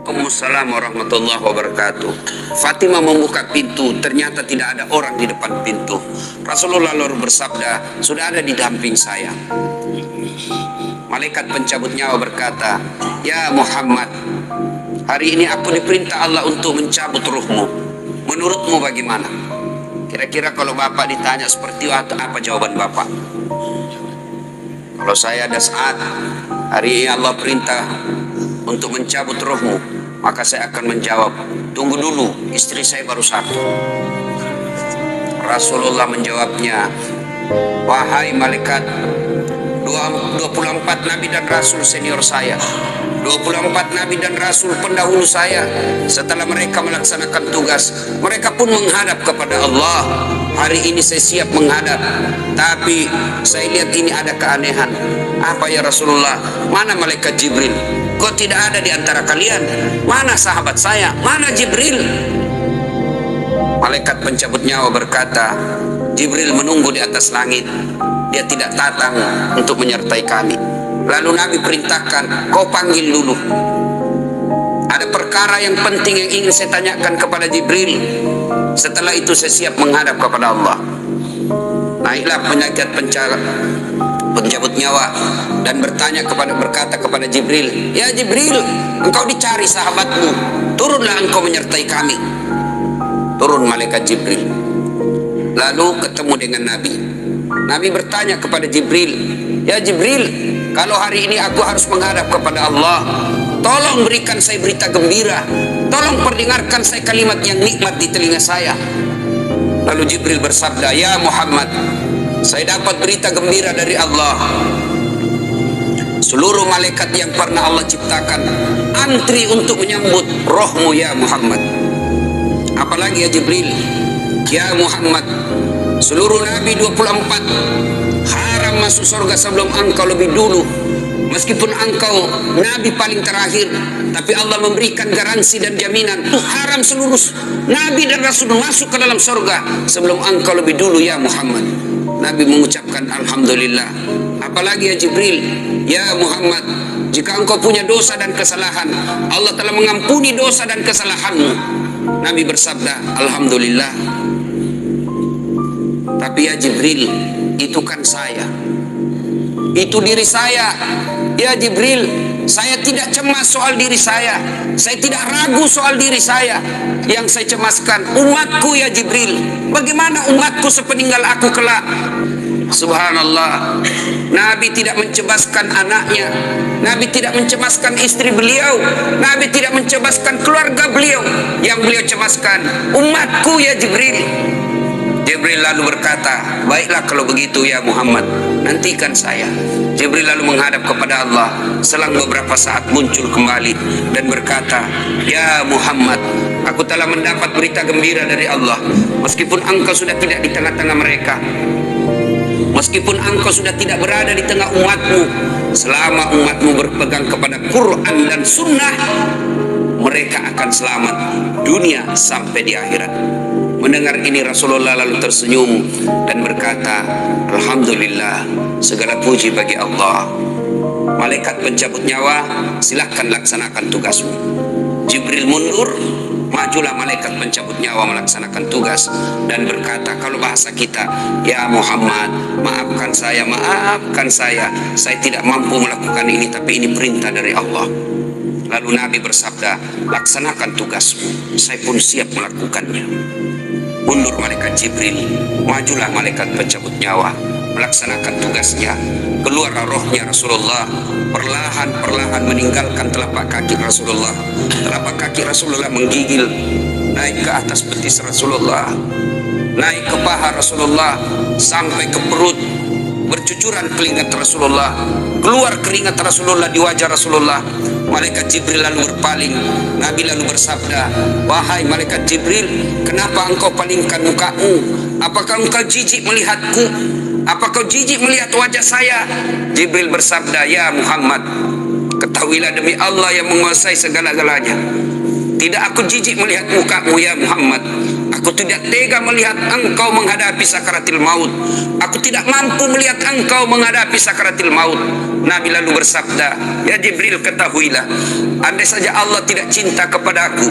Waalaikumsalam warahmatullahi wabarakatuh. Fatimah membuka pintu, ternyata tidak ada orang di depan pintu. Rasulullah lalu bersabda, sudah ada di damping saya. Malaikat pencabut nyawa berkata, ya Muhammad, hari ini aku diperintah Allah untuk mencabut ruhmu. Menurutmu bagaimana? Kira-kira kalau Bapak ditanya seperti itu, apa jawaban Bapak? Kalau saya ada saat hari ini Allah perintah untuk mencabut rohmu, maka saya akan menjawab, tunggu dulu, istri saya baru satu. Rasulullah menjawabnya, wahai malaikat, 24 nabi dan rasul senior saya, 24 nabi dan rasul pendahulu saya, setelah mereka melaksanakan tugas, mereka pun menghadap kepada Allah. Hari ini saya siap menghadap, tapi saya lihat ini ada keanehan. Apa ya Rasulullah? Mana malaikat Jibril? Kok tidak ada di antara kalian? Mana sahabat saya? Mana Jibril? Malaikat pencabut nyawa berkata, Jibril menunggu di atas langit. Dia tidak datang untuk menyertai kami. Lalu Nabi perintahkan, kau panggil dulu. Ada perkara yang penting yang ingin saya tanyakan kepada Jibril. Setelah itu saya siap menghadap kepada Allah. Naiklah penyakit pencabut nyawa dan berkata kepada Jibril, ya Jibril, engkau dicari sahabatmu, turunlah engkau menyertai kami. Turun malaikat Jibril, lalu ketemu dengan Nabi. Nabi bertanya kepada Jibril, ya Jibril, kalau hari ini aku harus menghadap kepada Allah, tolong berikan saya berita gembira, tolong perdengarkan saya kalimat yang nikmat di telinga saya. Lalu Jibril bersabda, ya Muhammad, saya dapat berita gembira dari Allah. Seluruh malaikat yang pernah Allah ciptakan antri untuk menyambut rohmu ya Muhammad. Apalagi ya Jibril, ya Muhammad, seluruh nabi 24 haram masuk surga sebelum engkau lebih dulu. Meskipun engkau nabi paling terakhir, tapi Allah memberikan garansi dan jaminan haram seluruh nabi dan rasul masuk ke dalam surga sebelum engkau lebih dulu ya Muhammad. Nabi mengucapkan alhamdulillah. Apalagi ya Jibril, ya Muhammad, jika engkau punya dosa dan kesalahan, Allah telah mengampuni dosa dan kesalahanmu. Nabi bersabda alhamdulillah. Tapi ya Jibril, itu kan saya, itu diri saya. Ya Jibril, saya tidak cemas soal diri saya tidak ragu soal diri saya. Yang saya cemaskan umatku ya Jibril. Bagaimana umatku sepeninggal aku kelak? Subhanallah, Nabi tidak mencemaskan anaknya, Nabi tidak mencemaskan istri beliau, Nabi tidak mencemaskan keluarga beliau. Yang beliau cemaskan umatku ya Jibril. Jibril lalu berkata, baiklah kalau begitu ya Muhammad, nantikan saya. Jibril lalu menghadap kepada Allah. Selang beberapa saat muncul kembali dan berkata, ya Muhammad, aku telah mendapat berita gembira dari Allah. Meskipun engkau sudah tidak di tengah-tengah mereka, meskipun engkau sudah tidak berada di tengah umatmu, selama umatmu berpegang kepada Quran dan Sunnah, mereka akan selamat dunia sampai di akhirat. Mendengar ini Rasulullah lalu tersenyum dan berkata, alhamdulillah, segala puji bagi Allah. Malaikat pencabut nyawa, silahkan laksanakan tugasmu. Jibril mundur, majulah malaikat pencabut nyawa melaksanakan tugas dan berkata, kalau bahasa kita, ya Muhammad, maafkan saya tidak mampu melakukan ini, tapi ini perintah dari Allah. Lalu Nabi bersabda, laksanakan tugasmu, saya pun siap melakukannya. Mundur malaikat Jibril, majulah malaikat pencabut nyawa melaksanakan tugasnya. Keluar rohnya Rasulullah, perlahan-perlahan meninggalkan telapak kaki Rasulullah. Telapak kaki Rasulullah menggigil naik ke atas betis Rasulullah, naik ke paha Rasulullah, sampai ke perut. Bercucuran keringat Rasulullah, keluar keringat Rasulullah di wajah Rasulullah. Malaikat Jibril lalu berpaling. Nabi lalu bersabda, wahai malaikat Jibril, kenapa engkau palingkan mukamu? Apakah engkau jijik melihatku? Apakah kau jijik melihat wajah saya? Jibril bersabda, ya Muhammad, ketahuilah demi Allah yang menguasai segala-galanya, tidak aku jijik melihat mukamu ya Muhammad. Aku tidak tega melihat engkau menghadapi sakaratil maut. Aku tidak mampu melihat engkau menghadapi sakaratil maut. Nabi lalu bersabda, ya Jibril, ketahuilah, andai saja Allah tidak cinta kepadaku,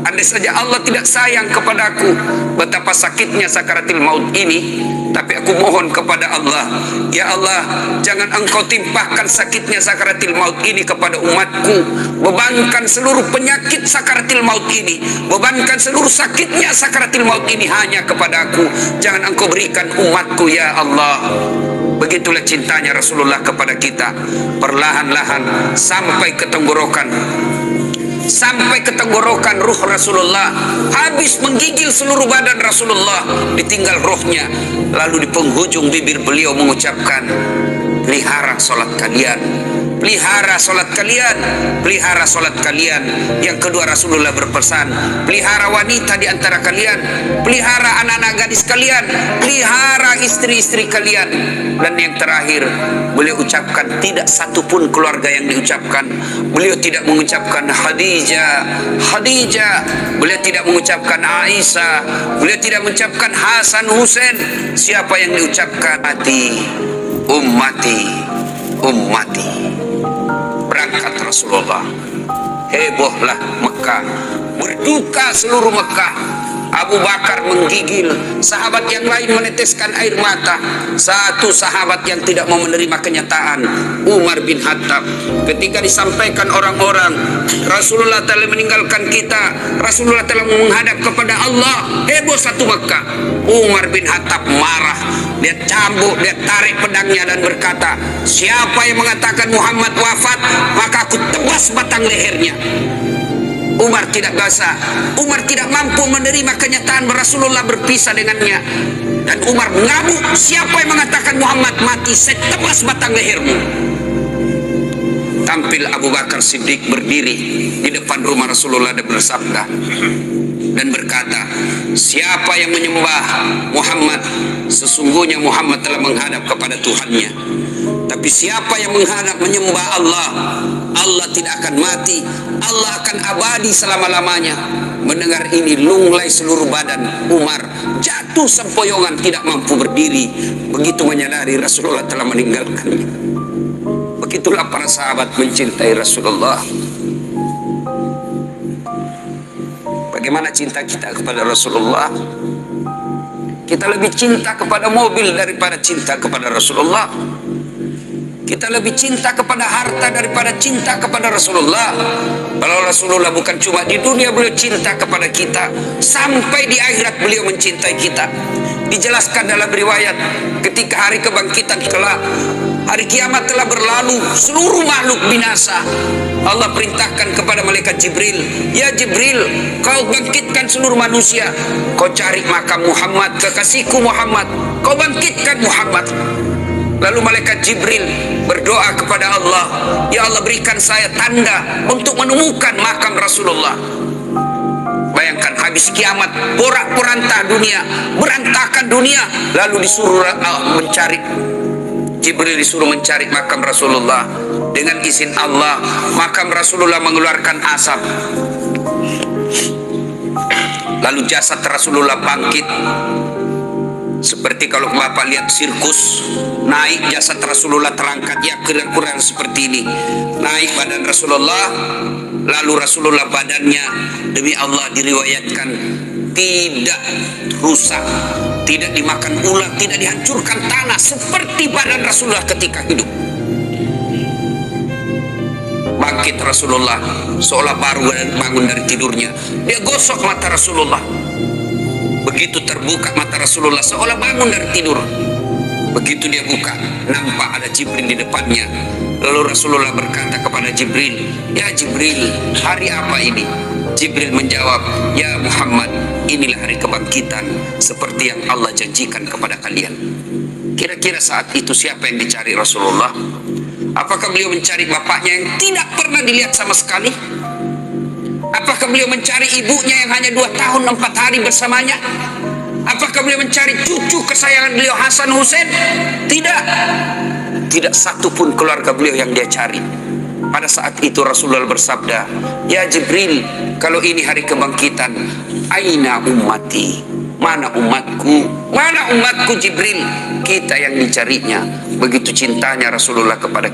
andai saja Allah tidak sayang kepadaku, betapa sakitnya sakaratil maut ini. Tapi aku mohon kepada Allah, ya Allah, jangan engkau timpahkan sakitnya sakaratil maut ini kepada umatku. Bebankan seluruh penyakit sakaratil maut ini, bebankan seluruh sakitnya sakaratil maut ini hanya kepada aku. Jangan engkau berikan umatku, ya Allah. Begitulah cintanya Rasulullah kepada kita. Perlahan-lahan sampai ke tenggorokan, sampai ke tenggorokan ruh Rasulullah, habis menggigil seluruh badan Rasulullah, ditinggal rohnya. Lalu di penghujung bibir beliau mengucapkan, pelihara solat kalian, pelihara solat kalian, pelihara solat kalian. Yang kedua Rasulullah berpesan, pelihara wanita di antara kalian, pelihara anak-anak gadis kalian, pelihara istri-istri kalian. Dan yang terakhir beliau ucapkan, tidak satupun keluarga yang diucapkan. Beliau tidak mengucapkan Khadijah, Khadijah. Beliau tidak mengucapkan Aisyah. Beliau tidak mengucapkan Hasan, Husain. Siapa yang diucapkan? Ummati, ummati, ummati. Berangkat Rasulullah. Hebohlah Mekah, berduka seluruh Mekah. Abu Bakar menggigil, sahabat yang lain meneteskan air mata. Satu sahabat yang tidak mau menerima kenyataan, Umar bin Khattab. Ketika disampaikan orang-orang, Rasulullah telah meninggalkan kita, Rasulullah telah menghadap kepada Allah, heboh satu Mekah. Umar bin Khattab marah, dia cambuk, dia tarik pedangnya dan berkata, siapa yang mengatakan Muhammad wafat, maka aku tebas batang lehernya. Umar tidak basah. Umar tidak mampu menerima kenyataan Rasulullah berpisah dengannya. Dan Umar mengamuk, siapa yang mengatakan Muhammad mati, saya tebas batang lehermu. Tampil Abu Bakar Siddiq berdiri di depan rumah Rasulullah dan bersabda dan berkata, siapa yang menyembah Muhammad, sesungguhnya Muhammad telah menghadap kepada Tuhannya. Tapi siapa yang menghadap menyembah Allah, Allah tidak akan mati, Allah akan abadi selama-lamanya. Mendengar ini lunglai seluruh badan Umar, jatuh sempoyongan, tidak mampu berdiri. Begitu menyadari Rasulullah telah meninggalkannya. Begitulah para sahabat mencintai Rasulullah. Bagaimana cinta kita kepada Rasulullah? Kita lebih cinta kepada mobil daripada cinta kepada Rasulullah. Kita lebih cinta kepada harta daripada cinta kepada Rasulullah. Kalau Rasulullah bukan cuma di dunia beliau cinta kepada kita, sampai di akhirat beliau mencintai kita. Dijelaskan dalam riwayat, ketika hari kebangkitan kelak, hari kiamat telah berlalu, seluruh makhluk binasa. Allah perintahkan kepada malaikat Jibril, ya Jibril, kau bangkitkan seluruh manusia, kau cari makam Muhammad, kekasihku Muhammad, kau bangkitkan Muhammad. Lalu malaikat Jibril berdoa kepada Allah, ya Allah, berikan saya tanda untuk menemukan makam Rasulullah. Bayangkan habis kiamat, porak-poranda dunia, berantakan dunia, lalu disuruh mencari, Jibril disuruh mencari makam Rasulullah. Dengan izin Allah, makam Rasulullah mengeluarkan asap. Lalu jasad Rasulullah bangkit. Seperti kalau Bapak lihat sirkus, naik jasad Rasulullah terangkat, ya kira-kira seperti ini. Naik badan Rasulullah, lalu Rasulullah badannya demi Allah diriwayatkan tidak rusak, tidak dimakan ular, tidak dihancurkan tanah, seperti badan Rasulullah ketika hidup. Bangkit Rasulullah seolah baru bangun dari tidurnya. Dia gosok mata Rasulullah. Begitu terbuka mata Rasulullah seolah bangun dari tidur. Begitu dia buka, nampak ada Jibril di depannya. Lalu Rasulullah berkata kepada Jibril, ya Jibril, hari apa ini? Jibril menjawab, ya Muhammad, inilah hari kebangkitan seperti yang Allah janjikan kepada kalian. Kira-kira saat itu siapa yang dicari Rasulullah? Apakah beliau mencari bapaknya yang tidak pernah dilihat sama sekali? Apakah beliau mencari ibunya yang hanya 2 tahun 4 hari bersamanya? Apakah beliau mencari cucu kesayangan beliau Hasan Husain? Tidak. Tidak satu pun keluarga beliau yang dia cari. Pada saat itu Rasulullah bersabda, ya Jibril, kalau ini hari kebangkitan, Aina ummati, mana umatku, mana umatku Jibril. Kita yang dicarinya. Begitu cintanya Rasulullah kepada